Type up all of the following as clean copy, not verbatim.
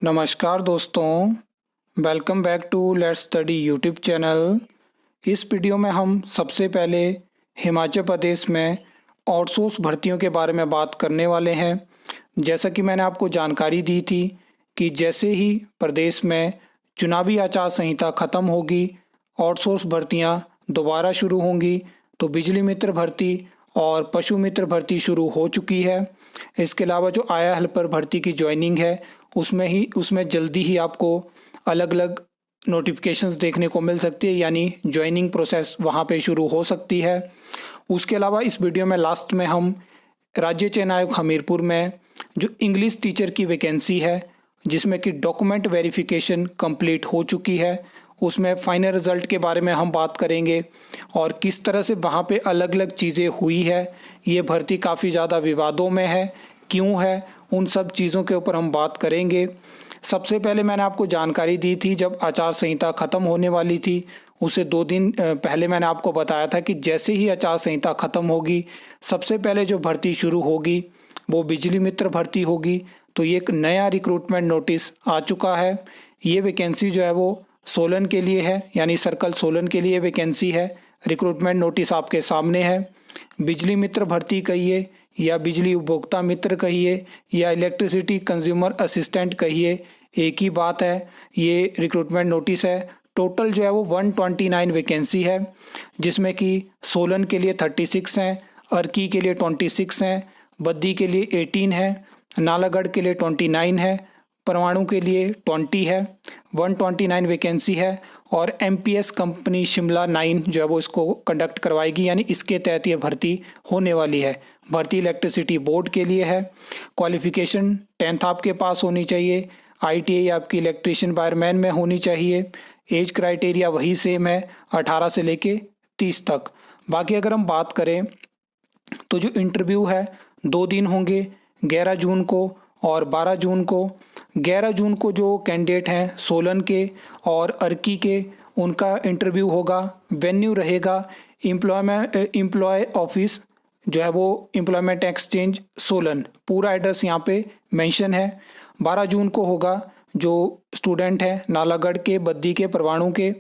नमस्कार दोस्तों, welcome back to let's study YouTube channel. इस वीडियो में हम सबसे पहले हिमाचल प्रदेश में आउटसोर्स भर्तियों के बारे में बात करने वाले हैं। जैसा कि मैंने आपको जानकारी दी थी कि जैसे ही प्रदेश में चुनावी आचार संहिता ख़त्म होगी, आउटसोर्स भर्तियां दोबारा शुरू होंगी। तो बिजली मित्र भर्ती और पशु मित्र भर्ती शुरू हो चुकी है। इसके अलावा जो आया हेल्पर भर्ती की ज्वाइनिंग है उसमें जल्दी ही आपको अलग अलग नोटिफिकेशंस देखने को मिल सकती है, यानी ज्वाइनिंग प्रोसेस वहाँ पे शुरू हो सकती है। उसके अलावा इस वीडियो में लास्ट में हम राज्य चयन आयोग हमीरपुर में जो इंग्लिश टीचर की वैकेंसी है, जिसमें कि डॉक्यूमेंट वेरिफिकेशन कंप्लीट हो चुकी है, उसमें फाइनल रिज़ल्ट के बारे में हम बात करेंगे और किस तरह से वहाँ पे अलग अलग चीज़ें हुई है। ये भर्ती काफ़ी ज़्यादा विवादों में है, क्यों है, उन सब चीज़ों के ऊपर हम बात करेंगे। सबसे पहले मैंने आपको जानकारी दी थी जब आचार संहिता ख़त्म होने वाली थी, उसे 2 दिन पहले मैंने आपको बताया था कि जैसे ही आचार संहिता ख़त्म होगी सबसे पहले जो भर्ती शुरू होगी वो बिजली मित्र भर्ती होगी। तो ये एक नया रिक्रूटमेंट नोटिस आ चुका है। ये वैकेंसी जो है वो सोलन के लिए है, यानी सर्कल सोलन के लिए वैकेंसी है। रिक्रूटमेंट नोटिस आपके सामने है। बिजली मित्र भर्ती कहिए या बिजली उपभोक्ता मित्र कहिए या इलेक्ट्रिसिटी कंज्यूमर असिस्टेंट कहिए, एक ही बात है। ये रिक्रूटमेंट नोटिस है। टोटल जो है वो 129 वैकेंसी है, जिसमें कि सोलन के लिए 36 हैं, अर्की के लिए 26 हैं, बद्दी के लिए 18 है, नालागढ़ के लिए 29 है, परवाणु के लिए 20 है। 129 वैकेंसी है और एमपीएस कंपनी शिमला 9 जो है वो इसको कंडक्ट करवाएगी, यानी इसके तहत ये भर्ती होने वाली है। भर्ती इलेक्ट्रिसिटी बोर्ड के लिए है। क्वालिफिकेशन 10th आपके पास होनी चाहिए। आईटीआई आपकी इलेक्ट्रिशियन वायरमैन में होनी चाहिए। एज क्राइटेरिया वही सेम है, 18 से लेके 30 तक। बाकी अगर हम बात करें तो जो इंटरव्यू है 2 दिन होंगे, 11 जून को और 12 जून को। 11 जून को जो कैंडिडेट हैं सोलन के और अर्की के, उनका इंटरव्यू होगा। वेन्यू रहेगा एम्प्लॉय ऑफिस जो है वो एम्प्लॉयमेंट एक्सचेंज सोलन, पूरा एड्रेस यहाँ पे मेंशन है। 12 जून को होगा जो स्टूडेंट है नालागढ़ के, बद्दी के, परवाणु के,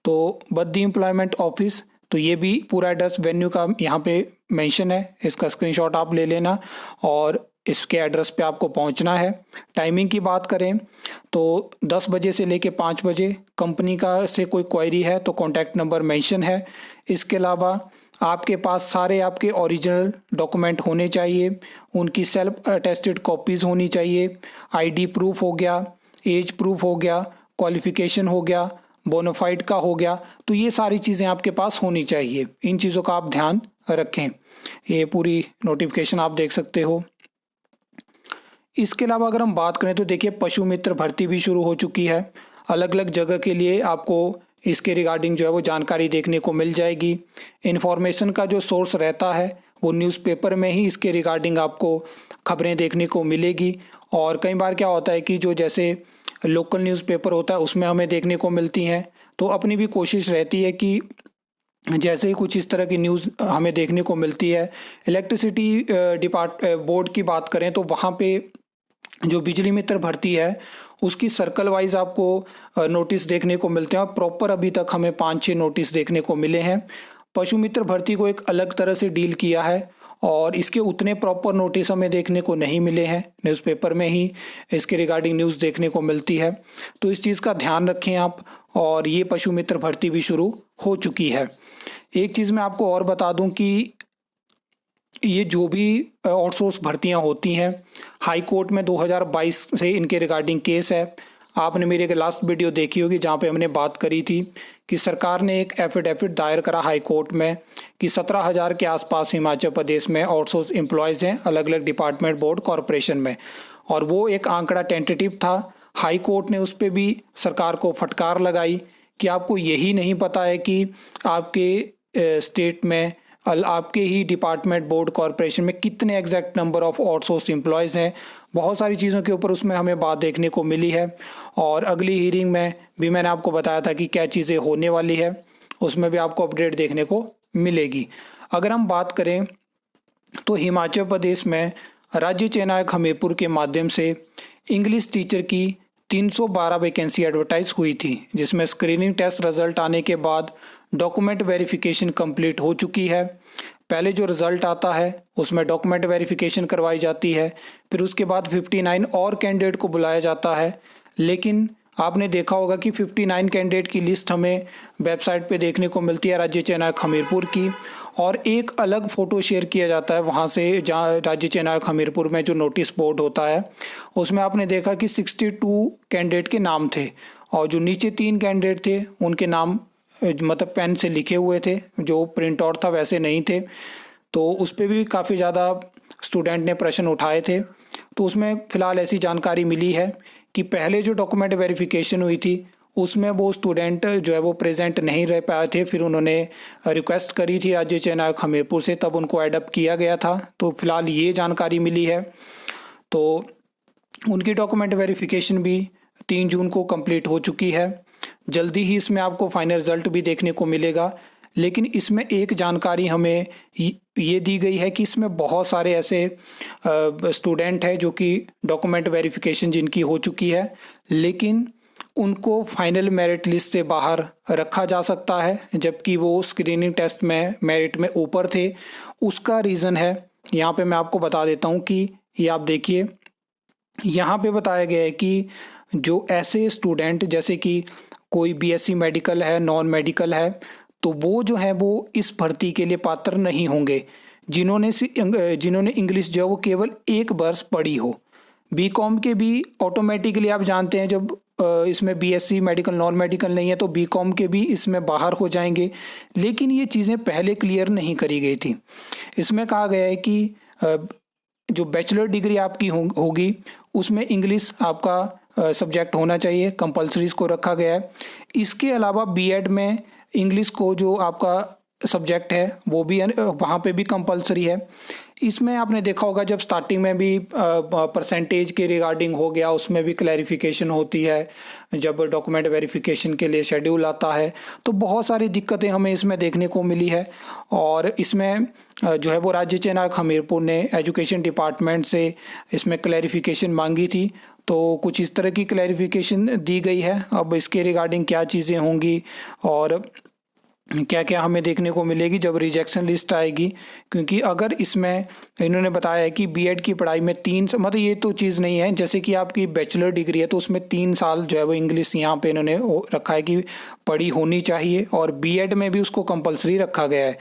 तो बद्दी एम्प्लॉयमेंट ऑफिस, तो ये भी पूरा एड्रेस वेन्यू का यहाँ पे मेंशन है। इसका स्क्रीनशॉट आप ले लेना और इसके एड्रेस पे आपको पहुंचना है। टाइमिंग की बात करें तो 10 बजे से लेके 5 बजे। कंपनी का से कोई क्वेरी है तो कॉन्टैक्ट नंबर मेंशन है। इसके अलावा आपके पास सारे आपके ओरिजिनल डॉक्यूमेंट होने चाहिए, उनकी सेल्फ अटेस्टेड कॉपीज़ होनी चाहिए। आईडी प्रूफ हो गया, एज प्रूफ हो गया, क्वालिफिकेशन हो गया, बोनाफाइड का हो गया, तो ये सारी चीज़ें आपके पास होनी चाहिए। इन चीज़ों का आप ध्यान रखें। ये पूरी नोटिफिकेशन आप देख सकते हो। इसके अलावा अगर हम बात करें तो देखिए पशु मित्र भर्ती भी शुरू हो चुकी है। अलग अलग जगह के लिए आपको इसके रिगार्डिंग जो है वो जानकारी देखने को मिल जाएगी। इन्फॉर्मेशन का जो सोर्स रहता है वो न्यूज़पेपर में ही इसके रिगार्डिंग आपको खबरें देखने को मिलेगी। और कई बार क्या होता है कि जो जैसे लोकल न्यूज़पेपर होता है उसमें हमें देखने को मिलती हैं, तो अपनी भी कोशिश रहती है कि जैसे ही कुछ इस तरह की न्यूज़ हमें देखने को मिलती है। इलेक्ट्रिसिटी बोर्ड की बात करें तो वहाँ पे जो बिजली मित्र भर्ती है उसकी सर्कल वाइज आपको नोटिस देखने को मिलते हैं और प्रॉपर अभी तक हमें 5-6 नोटिस देखने को मिले हैं। पशु मित्र भर्ती को एक अलग तरह से डील किया है और इसके उतने प्रॉपर नोटिस हमें देखने को नहीं मिले हैं। न्यूज़पेपर में ही इसके रिगार्डिंग न्यूज़ देखने को मिलती है, तो इस चीज़ का ध्यान रखें आप। और ये पशु मित्र भर्ती भी शुरू हो चुकी है। एक चीज़ मैं आपको और बता दूं कि ये जो भी आउटसोर्स भर्तियां होती हैं, हाई कोर्ट में 2022 से इनके रिगार्डिंग केस है। आपने मेरे एक लास्ट वीडियो देखी होगी जहां पे हमने बात करी थी कि सरकार ने एक एफिडेविट दायर करा हाई कोर्ट में कि 17,000 के आसपास हिमाचल प्रदेश में आउटसोर्स एम्प्लॉयज़ हैं अलग अलग डिपार्टमेंट, बोर्ड, कॉरपोरेशन में, और वो एक आंकड़ा टेंटेटिव था। हाई कोर्ट ने उस पर भी सरकार को फटकार लगाई कि आपको यही नहीं पता है कि आपके स्टेट में आपके ही डिपार्टमेंट, बोर्ड, कॉरपोरेशन में कितने exact number of outsource employees हैं। बहुत सारी चीज़ों के ऊपर उसमें हमें बात देखने को मिली है और अगली हीयरिंग में भी मैंने आपको बताया था कि क्या चीज़ें होने वाली है, उसमें भी आपको अपडेट देखने को मिलेगी। अगर हम बात करें तो हिमाचल प्रदेश में राज्य चयन आयोग हमीरपुर के माध्यम से इंग्लिश टीचर की 312 वैकेंसी एडवर्टाइज हुई थी, जिसमें स्क्रीनिंग टेस्ट रिजल्ट आने के बाद डॉक्यूमेंट वेरिफिकेशन कंप्लीट हो चुकी है। पहले जो रिज़ल्ट आता है उसमें डॉक्यूमेंट वेरिफिकेशन करवाई जाती है, फिर उसके बाद 59 और कैंडिडेट को बुलाया जाता है। लेकिन आपने देखा होगा कि 59 कैंडिडेट की लिस्ट हमें वेबसाइट पे देखने को मिलती है राज्य चयन आयोग हमीरपुर की, और एक अलग फ़ोटो शेयर किया जाता है वहाँ से, जहाँ राज्य चयन आयोग हमीरपुर में जो नोटिस बोर्ड होता है उसमें आपने देखा कि 62 कैंडिडेट के नाम थे, और जो नीचे 3 कैंडिडेट थे उनके नाम मतलब पेन से लिखे हुए थे, जो प्रिंट आउट था वैसे नहीं थे। तो उस पर भी काफ़ी ज़्यादा स्टूडेंट ने प्रश्न उठाए थे। तो उसमें फ़िलहाल ऐसी जानकारी मिली है कि पहले जो डॉक्यूमेंट वेरिफिकेशन हुई थी उसमें वो स्टूडेंट जो है वो प्रेजेंट नहीं रह पाए थे, फिर उन्होंने रिक्वेस्ट करी थी राज्य चयन आयोग हमीरपुर से, तब उनको एडअप किया गया था। तो फिलहाल ये जानकारी मिली है। तो उनकी डॉक्यूमेंट वेरिफिकेशन भी 3 जून को कंप्लीट हो चुकी है। जल्दी ही इसमें आपको फाइनल रिजल्ट भी देखने को मिलेगा। लेकिन इसमें एक जानकारी हमें ये दी गई है कि इसमें बहुत सारे ऐसे स्टूडेंट हैं जो कि डॉक्यूमेंट वेरिफिकेशन जिनकी हो चुकी है, लेकिन उनको फाइनल मेरिट लिस्ट से बाहर रखा जा सकता है, जबकि वो स्क्रीनिंग टेस्ट में मेरिट में ऊपर थे। उसका रीज़न है, यहाँ पे मैं आपको बता देता हूँ कि ये आप देखिए, यहाँ पे बताया गया है कि जो ऐसे स्टूडेंट जैसे कि कोई बीएससी मेडिकल है, नॉन मेडिकल है, तो वो जो है वो इस भर्ती के लिए पात्र नहीं होंगे जिन्होंने इंग्लिश जो है वो केवल 1 वर्ष पढ़ी हो। बीकॉम के भी ऑटोमेटिकली आप जानते हैं, जब इसमें बीएससी मेडिकल नॉन मेडिकल नहीं है तो बीकॉम के भी इसमें बाहर हो जाएंगे। लेकिन ये चीज़ें पहले क्लियर नहीं करी गई थी। इसमें कहा गया है कि जो बैचलर डिग्री आपकी होगी उसमें इंग्लिश आपका सब्जेक्ट होना चाहिए, कंपलसरी इसको रखा गया है। इसके अलावा बीएड में इंग्लिश को जो आपका सब्जेक्ट है वो भी वहाँ पे भी कंपलसरी है। इसमें आपने देखा होगा जब स्टार्टिंग में भी परसेंटेज के रिगार्डिंग हो गया, उसमें भी क्लैरिफिकेशन होती है जब डॉक्यूमेंट वेरिफिकेशन के लिए शेड्यूल आता है। तो बहुत सारी दिक्कतें हमें इसमें देखने को मिली है, और इसमें जो है वो राज्य चयन आयोग हमीरपुर ने एजुकेशन डिपार्टमेंट से इसमें क्लैरिफिकेशन मांगी थी। तो कुछ इस तरह की क्लैरिफिकेशन दी गई है। अब इसके रिगार्डिंग क्या चीज़ें होंगी और क्या क्या हमें देखने को मिलेगी जब रिजेक्शन लिस्ट आएगी, क्योंकि अगर इसमें इन्होंने बताया है कि बीएड की पढ़ाई में 3 मतलब ये तो चीज़ नहीं है, जैसे कि आपकी बैचलर डिग्री है तो उसमें 3 साल जो है वो इंग्लिश यहाँ पे इन्होंने रखा है कि पढ़ी होनी चाहिए, और बीएड में भी उसको कंपलसरी रखा गया है।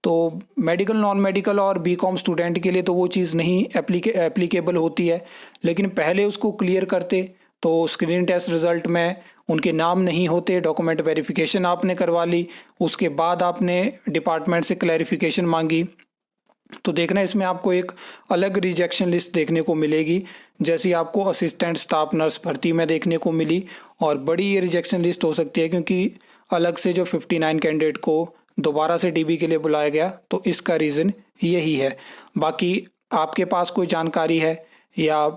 तो मेडिकल नॉन मेडिकल और बीकॉम स्टूडेंट के लिए तो वो चीज़ नहीं एप्लीकेबल होती है, लेकिन पहले उसको क्लियर करते तो स्क्रीनिंग टेस्ट रिज़ल्ट में उनके नाम नहीं होते। डॉक्यूमेंट वेरिफिकेशन आपने करवा ली, उसके बाद आपने डिपार्टमेंट से क्लैरिफिकेशन मांगी, तो देखना इसमें आपको एक अलग रिजेक्शन लिस्ट देखने को मिलेगी, जैसी आपको असिस्टेंट स्टाफ नर्स भर्ती में देखने को मिली। और बड़ी ये रिजेक्शन लिस्ट हो सकती है क्योंकि अलग से जो 59 कैंडिडेट को दोबारा से डीबी के लिए बुलाया गया, तो इसका रीज़न यही है। बाकी आपके पास कोई जानकारी है या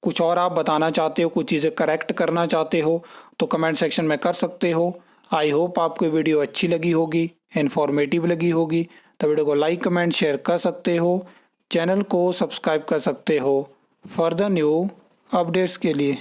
कुछ और आप बताना चाहते हो, कुछ चीज़ें करेक्ट करना चाहते हो, तो कमेंट सेक्शन में कर सकते हो। आई होप आपको वीडियो अच्छी लगी होगी, इन्फॉर्मेटिव लगी होगी। तो वीडियो को लाइक कमेंट शेयर कर सकते हो, चैनल को सब्सक्राइब कर सकते हो फर्दर न्यू अपडेट्स के लिए।